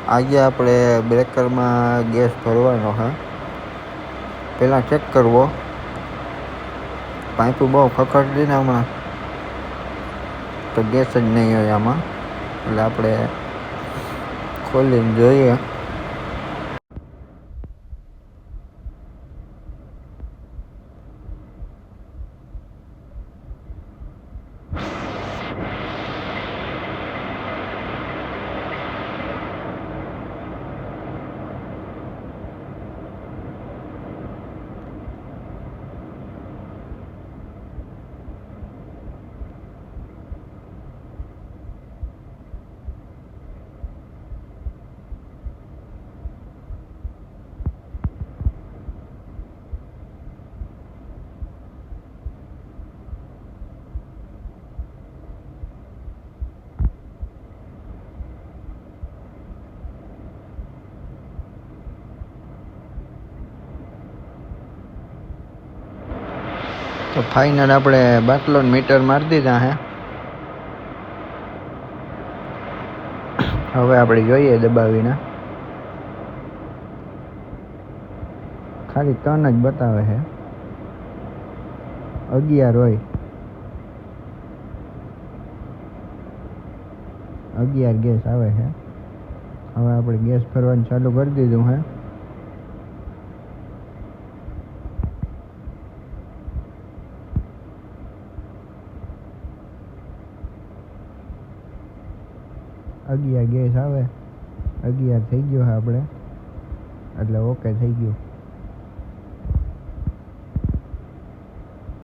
આજે આપણે બ્રેકરમાં ગેસ ભરવાનો છે. પહેલાં ચેક કરવો. પાઇપું બહુ ખખડતી ને હમણાં તો ગેસ જ નહીં હોય આમાં. એટલે આપણે ખોલીને જોઈએ. તો ફાઇનલ આપણે બાટલો મીટર મારી દીધા હે. હવે આપણે જોઈએ દબાવીને. ખાલી 3 જ બતાવે છે. 11 હોય. 11 ગેસ આવે છે. હવે આપણે ગેસ ભરવાનું ચાલુ કરી દીધું છે. ગેસ આવે. 11 થઈ ગયો છે આપણે એટલે ઓકે થઈ ગયું.